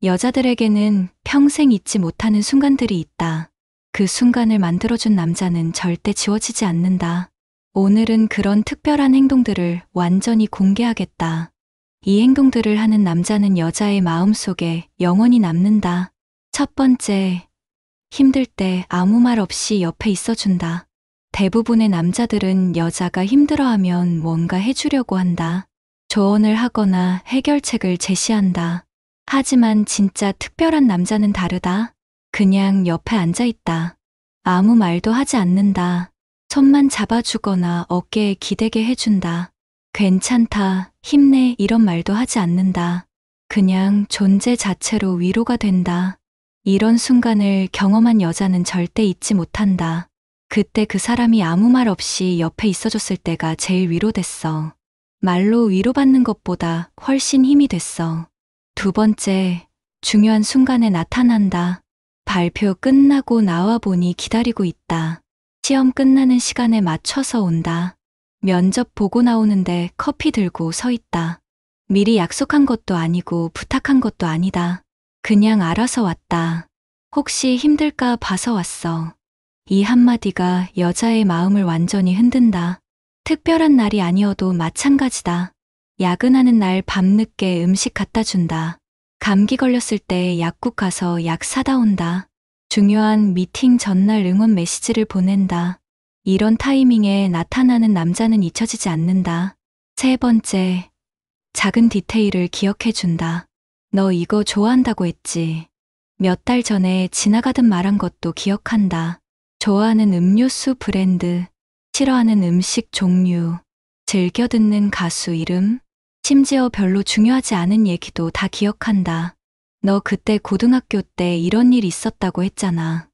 여자들에게는 평생 잊지 못하는 순간들이 있다. 그 순간을 만들어준 남자는 절대 지워지지 않는다. 오늘은 그런 특별한 행동들을 완전히 공개하겠다. 이 행동들을 하는 남자는 여자의 마음속에 영원히 남는다. 첫 번째, 힘들 때 아무 말 없이 옆에 있어준다. 대부분의 남자들은 여자가 힘들어하면 뭔가 해주려고 한다. 조언을 하거나 해결책을 제시한다. 하지만 진짜 특별한 남자는 다르다. 그냥 옆에 앉아있다. 아무 말도 하지 않는다. 손만 잡아주거나 어깨에 기대게 해준다. 괜찮다, 힘내 이런 말도 하지 않는다. 그냥 존재 자체로 위로가 된다. 이런 순간을 경험한 여자는 절대 잊지 못한다. 그때 그 사람이 아무 말 없이 옆에 있어줬을 때가 제일 위로됐어. 말로 위로받는 것보다 훨씬 힘이 됐어. 두 번째, 중요한 순간에 나타난다. 발표 끝나고 나와 보니 기다리고 있다. 시험 끝나는 시간에 맞춰서 온다. 면접 보고 나오는데 커피 들고 서 있다. 미리 약속한 것도 아니고 부탁한 것도 아니다. 그냥 알아서 왔다. 혹시 힘들까 봐서 왔어. 이 한마디가 여자의 마음을 완전히 흔든다. 특별한 날이 아니어도 마찬가지다. 야근하는 날 밤늦게 음식 갖다 준다. 감기 걸렸을 때 약국 가서 약 사다 온다. 중요한 미팅 전날 응원 메시지를 보낸다. 이런 타이밍에 나타나는 남자는 잊혀지지 않는다. 세 번째, 작은 디테일을 기억해 준다. 너 이거 좋아한다고 했지. 몇 달 전에 지나가듯 말한 것도 기억한다. 좋아하는 음료수 브랜드, 싫어하는 음식 종류, 즐겨 듣는 가수 이름, 심지어 별로 중요하지 않은 얘기도 다 기억한다. 너 그때 고등학교 때 이런 일 있었다고 했잖아.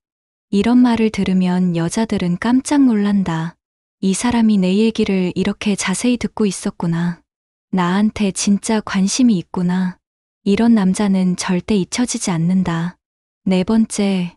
이런 말을 들으면 여자들은 깜짝 놀란다. 이 사람이 내 얘기를 이렇게 자세히 듣고 있었구나. 나한테 진짜 관심이 있구나. 이런 남자는 절대 잊혀지지 않는다. 네 번째,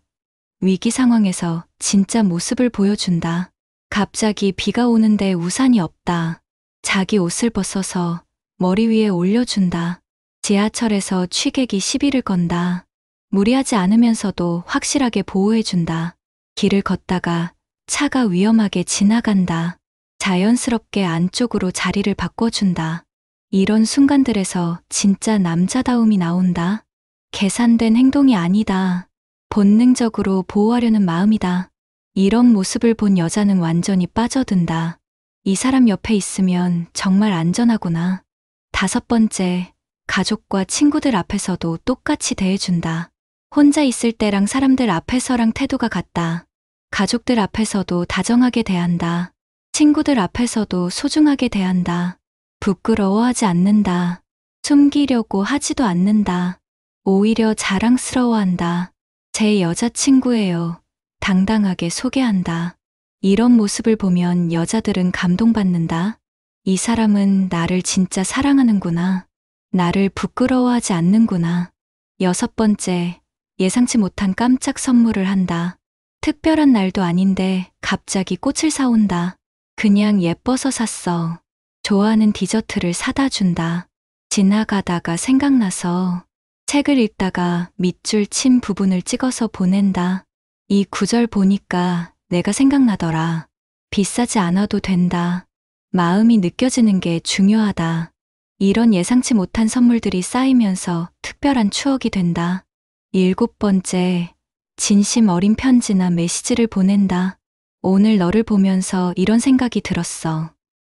위기 상황에서 진짜 모습을 보여준다. 갑자기 비가 오는데 우산이 없다. 자기 옷을 벗어서 머리 위에 올려준다. 지하철에서 취객이 시비를 건다. 무리하지 않으면서도 확실하게 보호해준다. 길을 걷다가 차가 위험하게 지나간다. 자연스럽게 안쪽으로 자리를 바꿔준다. 이런 순간들에서 진짜 남자다움이 나온다. 계산된 행동이 아니다. 본능적으로 보호하려는 마음이다. 이런 모습을 본 여자는 완전히 빠져든다. 이 사람 옆에 있으면 정말 안전하구나. 다섯 번째, 가족과 친구들 앞에서도 똑같이 대해준다. 혼자 있을 때랑 사람들 앞에서랑 태도가 같다. 가족들 앞에서도 다정하게 대한다. 친구들 앞에서도 소중하게 대한다. 부끄러워하지 않는다. 숨기려고 하지도 않는다. 오히려 자랑스러워한다. 제 여자친구예요. 당당하게 소개한다. 이런 모습을 보면 여자들은 감동받는다. 이 사람은 나를 진짜 사랑하는구나. 나를 부끄러워하지 않는구나. 여섯 번째, 예상치 못한 깜짝 선물을 한다. 특별한 날도 아닌데 갑자기 꽃을 사온다. 그냥 예뻐서 샀어. 좋아하는 디저트를 사다 준다. 지나가다가 생각나서 책을 읽다가 밑줄 친 부분을 찍어서 보낸다. 이 구절 보니까 내가 생각나더라. 비싸지 않아도 된다. 마음이 느껴지는 게 중요하다. 이런 예상치 못한 선물들이 쌓이면서 특별한 추억이 된다. 일곱 번째, 진심 어린 편지나 메시지를 보낸다. 오늘 너를 보면서 이런 생각이 들었어.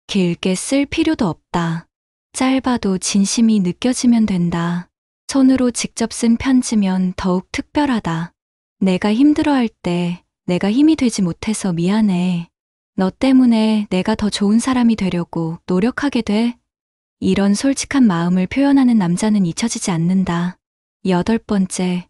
길게 쓸 필요도 없다. 짧아도 진심이 느껴지면 된다. 손으로 직접 쓴 편지면 더욱 특별하다. 내가 힘들어할 때 내가 힘이 되지 못해서 미안해. 너 때문에 내가 더 좋은 사람이 되려고 노력하게 돼. 이런 솔직한 마음을 표현하는 남자는 잊혀지지 않는다. 여덟 번째,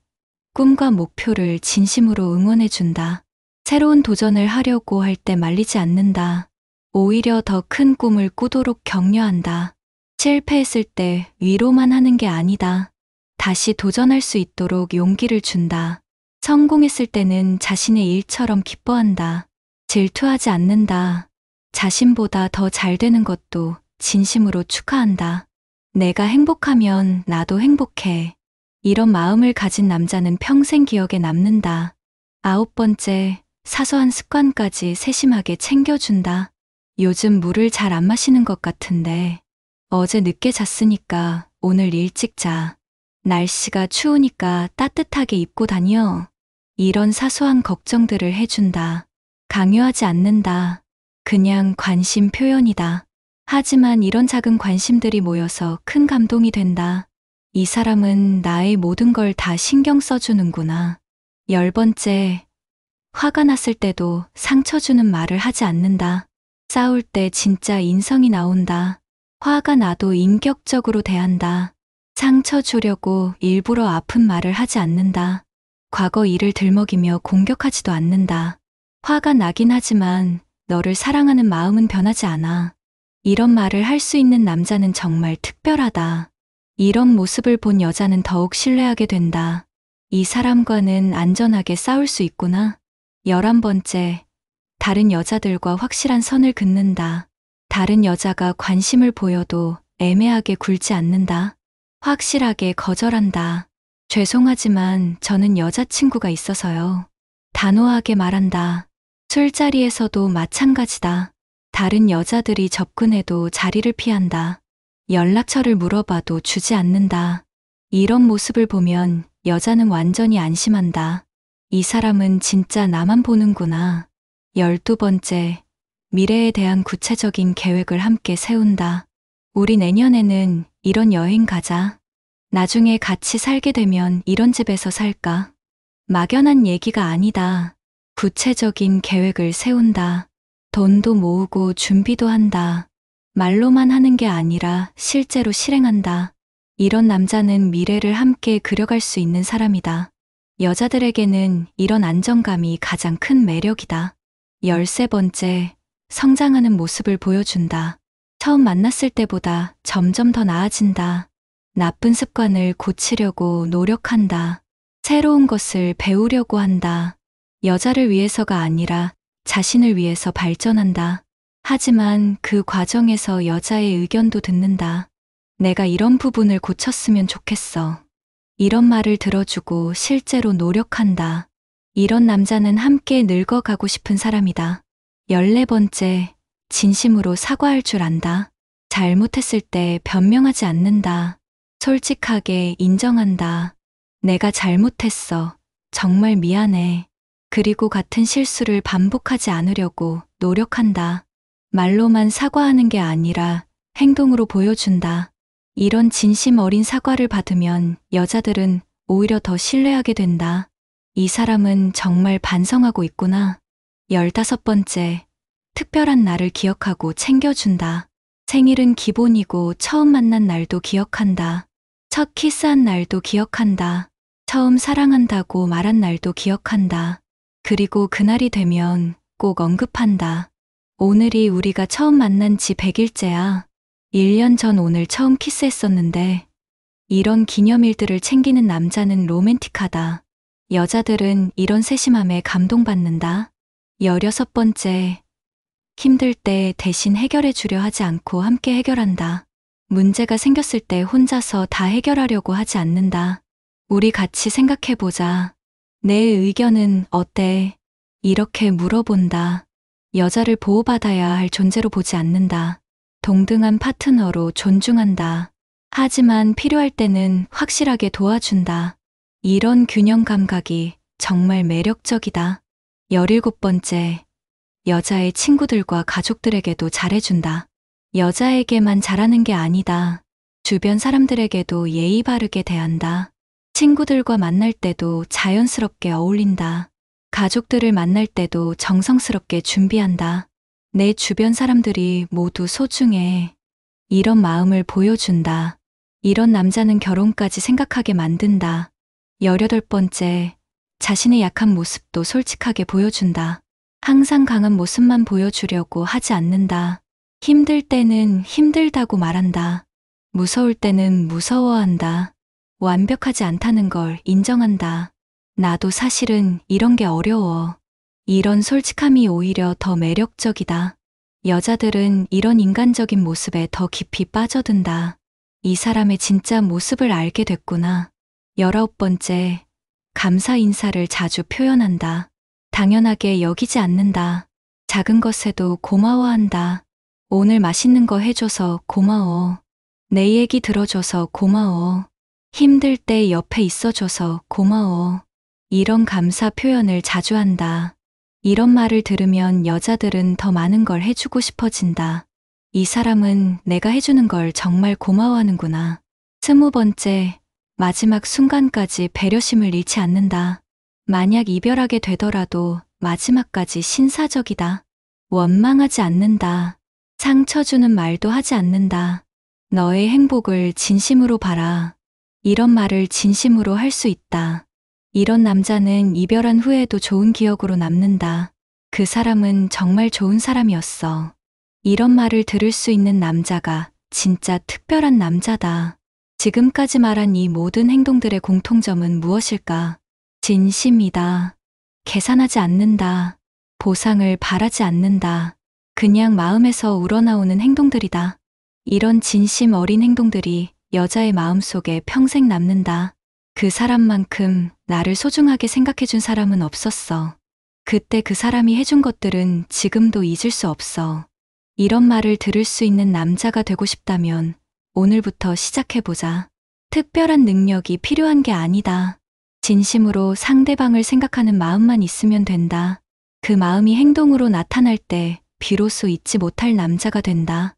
꿈과 목표를 진심으로 응원해준다. 새로운 도전을 하려고 할 때 말리지 않는다. 오히려 더 큰 꿈을 꾸도록 격려한다. 실패했을 때 위로만 하는 게 아니다. 다시 도전할 수 있도록 용기를 준다. 성공했을 때는 자신의 일처럼 기뻐한다. 질투하지 않는다. 자신보다 더 잘 되는 것도 진심으로 축하한다. 내가 행복하면 나도 행복해. 이런 마음을 가진 남자는 평생 기억에 남는다. 9번째, 사소한 습관까지 세심하게 챙겨준다. 요즘 물을 잘 안 마시는 것 같은데 어제 늦게 잤으니까 오늘 일찍 자. 날씨가 추우니까 따뜻하게 입고 다녀. 이런 사소한 걱정들을 해준다. 강요하지 않는다. 그냥 관심 표현이다. 하지만 이런 작은 관심들이 모여서 큰 감동이 된다. 이 사람은 나의 모든 걸 다 신경 써주는구나. 10번째, 화가 났을 때도 상처 주는 말을 하지 않는다. 싸울 때 진짜 인성이 나온다. 화가 나도 인격적으로 대한다. 상처 주려고 일부러 아픈 말을 하지 않는다. 과거 일을 들먹이며 공격하지도 않는다. 화가 나긴 하지만 너를 사랑하는 마음은 변하지 않아. 이런 말을 할 수 있는 남자는 정말 특별하다. 이런 모습을 본 여자는 더욱 신뢰하게 된다. 이 사람과는 안전하게 싸울 수 있구나. 11번째, 다른 여자들과 확실한 선을 긋는다. 다른 여자가 관심을 보여도 애매하게 굴지 않는다. 확실하게 거절한다. 죄송하지만 저는 여자친구가 있어서요. 단호하게 말한다. 술자리에서도 마찬가지다. 다른 여자들이 접근해도 자리를 피한다. 연락처를 물어봐도 주지 않는다. 이런 모습을 보면 여자는 완전히 안심한다. 이 사람은 진짜 나만 보는구나. 12번째, 미래에 대한 구체적인 계획을 함께 세운다. 우리 내년에는 이런 여행 가자. 나중에 같이 살게 되면 이런 집에서 살까? 막연한 얘기가 아니다. 구체적인 계획을 세운다. 돈도 모으고 준비도 한다. 말로만 하는 게 아니라 실제로 실행한다. 이런 남자는 미래를 함께 그려갈 수 있는 사람이다. 여자들에게는 이런 안정감이 가장 큰 매력이다. 13번째, 성장하는 모습을 보여준다. 처음 만났을 때보다 점점 더 나아진다. 나쁜 습관을 고치려고 노력한다. 새로운 것을 배우려고 한다. 여자를 위해서가 아니라 자신을 위해서 발전한다. 하지만 그 과정에서 여자의 의견도 듣는다. 내가 이런 부분을 고쳤으면 좋겠어. 이런 말을 들어주고 실제로 노력한다. 이런 남자는 함께 늙어가고 싶은 사람이다. 14번째, 진심으로 사과할 줄 안다. 잘못했을 때 변명하지 않는다. 솔직하게 인정한다. 내가 잘못했어. 정말 미안해. 그리고 같은 실수를 반복하지 않으려고 노력한다. 말로만 사과하는 게 아니라 행동으로 보여준다. 이런 진심 어린 사과를 받으면 여자들은 오히려 더 신뢰하게 된다. 이 사람은 정말 반성하고 있구나. 15번째, 특별한 날을 기억하고 챙겨준다. 생일은 기본이고 처음 만난 날도 기억한다. 첫 키스한 날도 기억한다. 처음 사랑한다고 말한 날도 기억한다. 그리고 그날이 되면 꼭 언급한다. 오늘이 우리가 처음 만난 지 100일째야. 1년 전 오늘 처음 키스했었는데. 이런 기념일들을 챙기는 남자는 로맨틱하다. 여자들은 이런 세심함에 감동받는다. 16번째, 힘들 때 대신 해결해 주려 하지 않고 함께 해결한다. 문제가 생겼을 때 혼자서 다 해결하려고 하지 않는다. 우리 같이 생각해보자. 내 의견은 어때? 이렇게 물어본다. 여자를 보호받아야 할 존재로 보지 않는다. 동등한 파트너로 존중한다. 하지만 필요할 때는 확실하게 도와준다. 이런 균형 감각이 정말 매력적이다. 17번째, 여자의 친구들과 가족들에게도 잘해준다. 여자에게만 잘하는 게 아니다. 주변 사람들에게도 예의 바르게 대한다. 친구들과 만날 때도 자연스럽게 어울린다. 가족들을 만날 때도 정성스럽게 준비한다. 내 주변 사람들이 모두 소중해. 이런 마음을 보여준다. 이런 남자는 결혼까지 생각하게 만든다. 18번째, 자신의 약한 모습도 솔직하게 보여준다. 항상 강한 모습만 보여주려고 하지 않는다. 힘들 때는 힘들다고 말한다. 무서울 때는 무서워한다. 완벽하지 않다는 걸 인정한다. 나도 사실은 이런 게 어려워. 이런 솔직함이 오히려 더 매력적이다. 여자들은 이런 인간적인 모습에 더 깊이 빠져든다. 이 사람의 진짜 모습을 알게 됐구나. 19번째, 감사 인사를 자주 표현한다. 당연하게 여기지 않는다. 작은 것에도 고마워한다. 오늘 맛있는 거 해줘서 고마워. 내 얘기 들어줘서 고마워. 힘들 때 옆에 있어줘서 고마워. 이런 감사 표현을 자주 한다. 이런 말을 들으면 여자들은 더 많은 걸 해주고 싶어진다. 이 사람은 내가 해주는 걸 정말 고마워하는구나. 20번째, 마지막 순간까지 배려심을 잃지 않는다. 만약 이별하게 되더라도 마지막까지 신사적이다. 원망하지 않는다. 상처 주는 말도 하지 않는다. 너의 행복을 진심으로 바라. 이런 말을 진심으로 할 수 있다. 이런 남자는 이별한 후에도 좋은 기억으로 남는다. 그 사람은 정말 좋은 사람이었어. 이런 말을 들을 수 있는 남자가 진짜 특별한 남자다. 지금까지 말한 이 모든 행동들의 공통점은 무엇일까? 진심이다. 계산하지 않는다. 보상을 바라지 않는다. 그냥 마음에서 우러나오는 행동들이다. 이런 진심 어린 행동들이 여자의 마음속에 평생 남는다. 그 사람만큼 나를 소중하게 생각해준 사람은 없었어. 그때 그 사람이 해준 것들은 지금도 잊을 수 없어. 이런 말을 들을 수 있는 남자가 되고 싶다면 오늘부터 시작해보자. 특별한 능력이 필요한 게 아니다. 진심으로 상대방을 생각하는 마음만 있으면 된다. 그 마음이 행동으로 나타날 때 비로소 잊지 못할 남자가 된다.